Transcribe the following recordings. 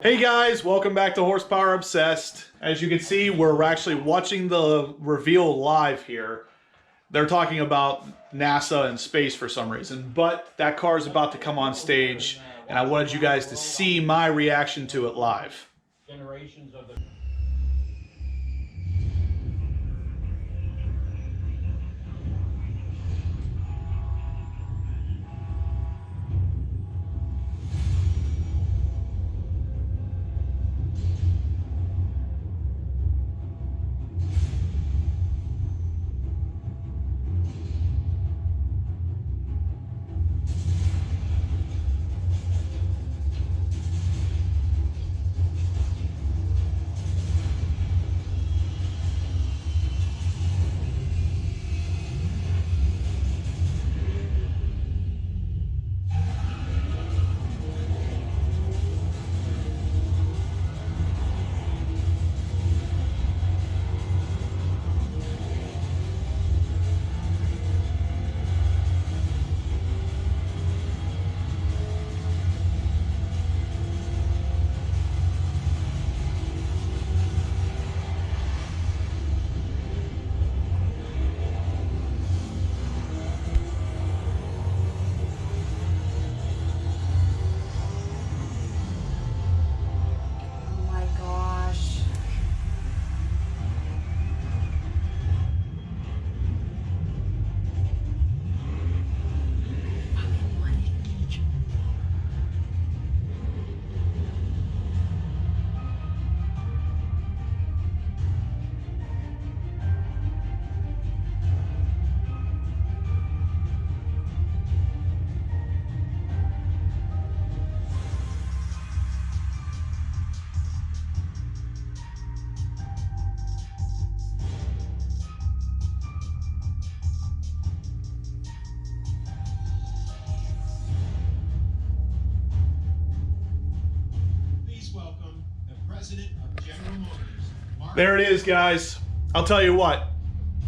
Hey guys, welcome back to Horsepower Obsessed. As you can see, we're actually watching the reveal live here. They're talking about NASA and space for some reason, but that car is about to come on stage, and I wanted you guys to see my reaction to it live. Generations of the There it is, guys. I'll tell you what,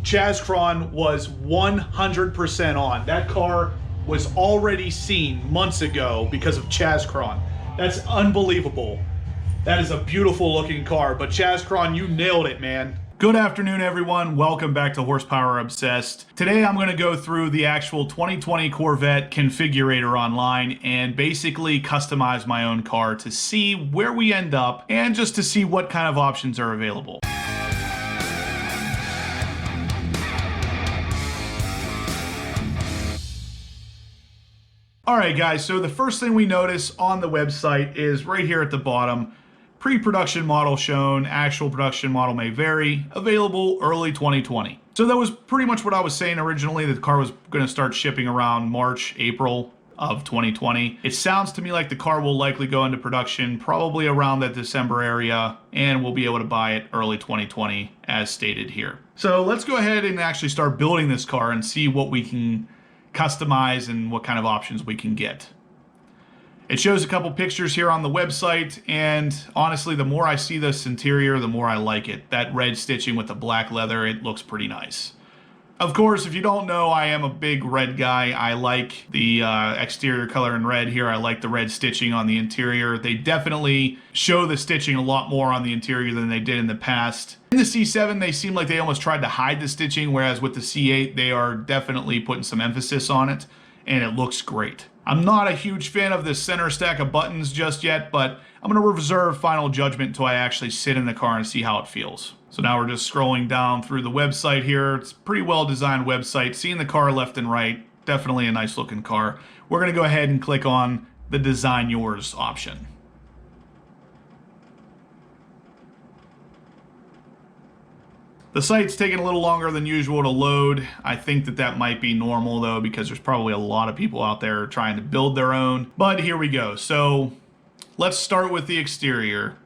Chaz Cron was 100% on. That car was already seen months ago because of Chaz Cron. That's unbelievable. That is a beautiful looking car, but Chaz Cron, you nailed it, man. Good afternoon, everyone. Welcome back to Horsepower Obsessed. Today, I'm going to go through the actual 2020 Corvette Configurator online and basically customize my own car to see where we end up and just to see what kind of options are available. Alright guys, so the first thing we notice on the website is right here at the bottom, pre-production model shown, actual production model may vary, available early 2020. So that was pretty much what I was saying originally, that the car was going to start shipping around March, April of 2020. It sounds to me like the car will likely go into production probably around that December area, and we'll be able to buy it early 2020 as stated here. So let's go ahead and actually start building this car and see what we can customize and what kind of options we can get. It shows a couple pictures here on the website, and honestly, the more I see this interior, the more I like it. That red stitching with the black leather, it looks pretty nice. Of course, if you don't know, I am a big red guy. I like the exterior color in red here. I like the red stitching on the interior. They definitely show the stitching a lot more on the interior than they did in the past. In the C7, they seem like they almost tried to hide the stitching, whereas with the C8, they are definitely putting some emphasis on it, and it looks great. I'm not a huge fan of this center stack of buttons just yet, but I'm going to reserve final judgment until I actually sit in the car and see how it feels. So now we're just scrolling down through the website here. It's a pretty well designed website. Seeing the car left and right, definitely a nice looking car. We're going to go ahead and click on the Design Yours option. The site's taking a little longer than usual to load. I think that might be normal though, because there's probably a lot of people out there trying to build their own. But here we go. So let's start with the exterior.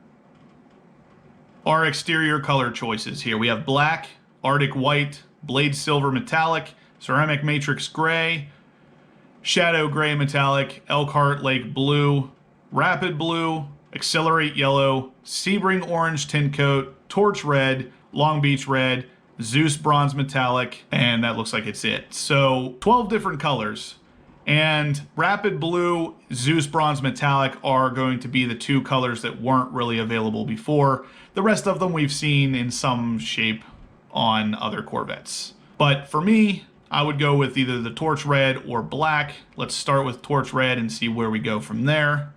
Our exterior color choices here. We have black, Arctic white, blade silver metallic, ceramic matrix gray, shadow gray metallic, Elkhart Lake blue, rapid blue, accelerate yellow, Sebring orange tint coat, torch red, Long Beach red, Zeus bronze metallic, and that looks like it's it. So 12 different colors. And Rapid Blue, Zeus Bronze Metallic are going to be the two colors that weren't really available before. The rest of them we've seen in some shape on other Corvettes. But for me, I would go with either the Torch Red or Black. Let's start with Torch Red and see where we go from there.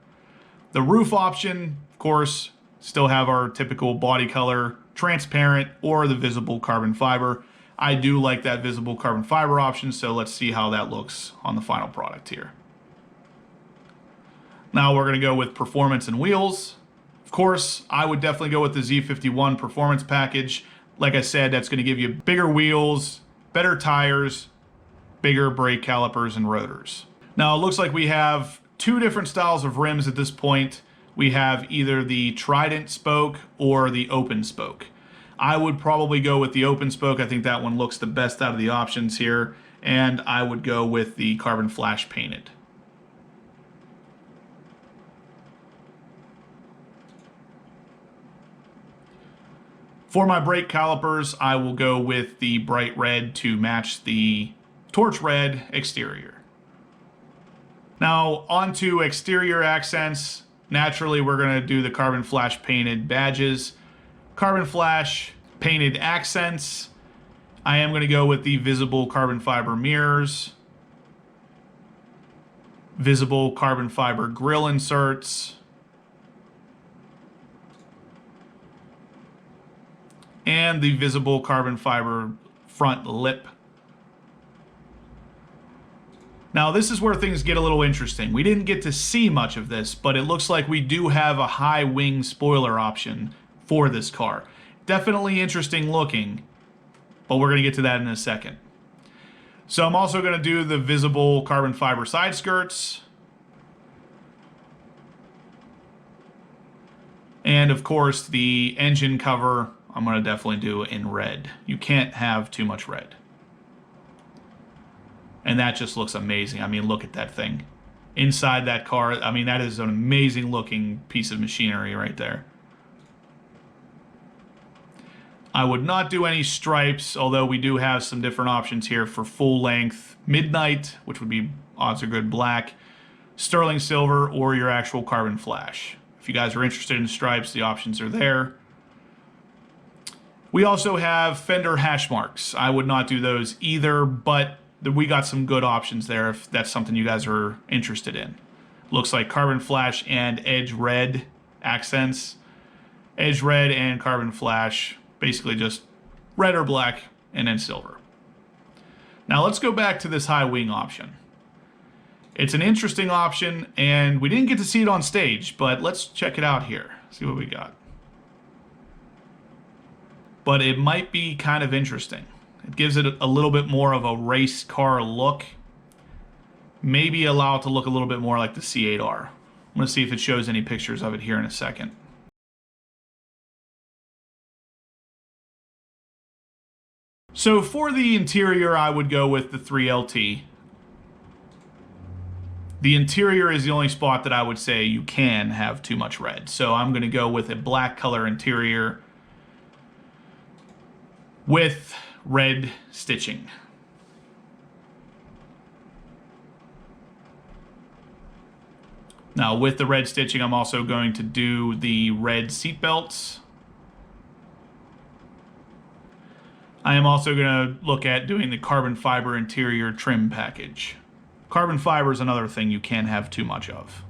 The roof option, of course, still have our typical body color, transparent or the visible carbon fiber. I do like that visible carbon fiber option, so let's see how that looks on the final product here. Now we're going to go with performance and wheels. Of course, I would definitely go with the Z51 performance package. Like I said, that's going to give you bigger wheels, better tires, bigger brake calipers and rotors. Now it looks like we have two different styles of rims at this point. We have either the Trident spoke or the open spoke. I would probably go with the open spoke. I think that one looks the best out of the options here. And I would go with the carbon flash painted. For my brake calipers, I will go with the bright red to match the Torch Red exterior. Now onto exterior accents. Naturally, we're going to do the carbon flash painted badges. Carbon flash painted accents. I am going to go with the visible carbon fiber mirrors. Visible carbon fiber grille inserts. And the visible carbon fiber front lip. Now this is where things get a little interesting. We didn't get to see much of this, but it looks like we do have a high wing spoiler option for this car. Definitely interesting looking, but we're going to get to that in a second. So I'm also going to do the visible carbon fiber side skirts. And of course the engine cover I'm going to definitely do in red. You can't have too much red. And that just looks amazing. I mean, look at that thing. Inside that car, I mean, that is an amazing looking piece of machinery right there. I would not do any stripes, although we do have some different options here for full length midnight, which would be odds are good black, sterling silver, or your actual carbon flash. If you guys are interested in stripes, the options are there. We also have fender hash marks. I would not do those either, but we got some good options there if that's something you guys are interested in. Looks like carbon flash and edge red accents. Edge red and carbon flash, basically just red or black and then silver. Now let's go back to this high wing option. It's an interesting option and we didn't get to see it on stage, but let's check it out here. See what we got. But it might be kind of interesting. It gives it a little bit more of a race car look. Maybe allow it to look a little bit more like the C8R. I'm going to see if it shows any pictures of it here in a second. So for the interior, I would go with the 3LT. The interior is the only spot that I would say you can have too much red. So I'm going to go with a black color interior with red stitching. Now with the red stitching, I'm also going to do the red seat belts. I am also going to look at doing the carbon fiber interior trim package. Carbon fiber is another thing you can't have too much of.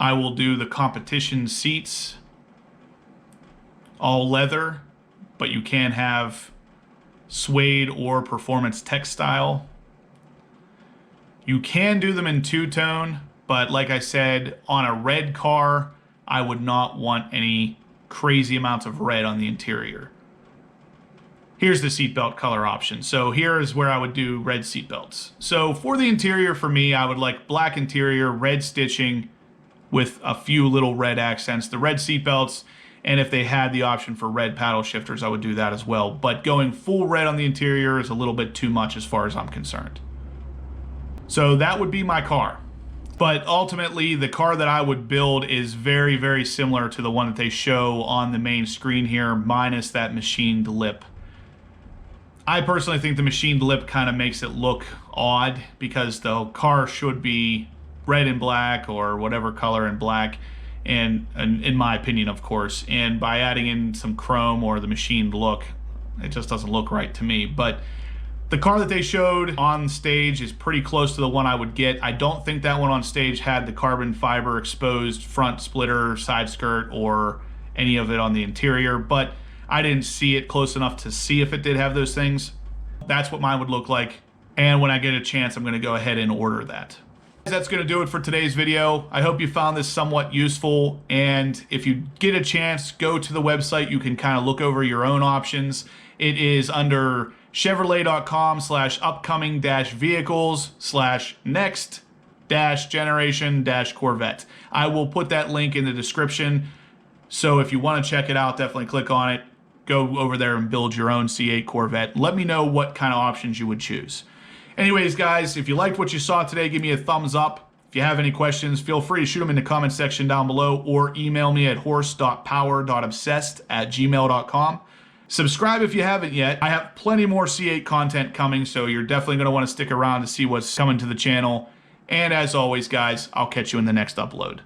I will do the competition seats, all leather, but you can have suede or performance textile. You can do them in two-tone, but like I said, on a red car, I would not want any crazy amounts of red on the interior. Here's the seatbelt color option. So here is where I would do red seatbelts. So for the interior, for me, I would like black interior, red stitching with a few little red accents, the red seatbelts, and if they had the option for red paddle shifters, I would do that as well. But going full red on the interior is a little bit too much as far as I'm concerned. So that would be my car. But ultimately, the car that I would build is very, very similar to the one that they show on the main screen here, minus that machined lip. I personally think the machined lip kind of makes it look odd because the car should be red and black or whatever color and black, and in my opinion, of course. And by adding in some chrome or the machined look, it just doesn't look right to me. But the car that they showed on stage is pretty close to the one I would get. I don't think that one on stage had the carbon fiber exposed front splitter, side skirt, or any of it on the interior, but I didn't see it close enough to see if it did have those things. That's what mine would look like. And when I get a chance, I'm gonna go ahead and order that. That's gonna do it for today's video. I hope you found this somewhat useful. And if you get a chance, go to the website. You can kind of look over your own options. It is under Chevrolet.com/upcoming-vehicles/next-generation-Corvette. I will put that link in the description. So if you want to check it out, definitely click on it. Go over there and build your own C8 Corvette. Let me know what kind of options you would choose. Anyways, guys, if you liked what you saw today, give me a thumbs up. If you have any questions, feel free to shoot them in the comment section down below or email me at horse.power.obsessed@gmail.com. Subscribe if you haven't yet. I have plenty more C8 content coming, so you're definitely going to want to stick around to see what's coming to the channel. And as always, guys, I'll catch you in the next upload.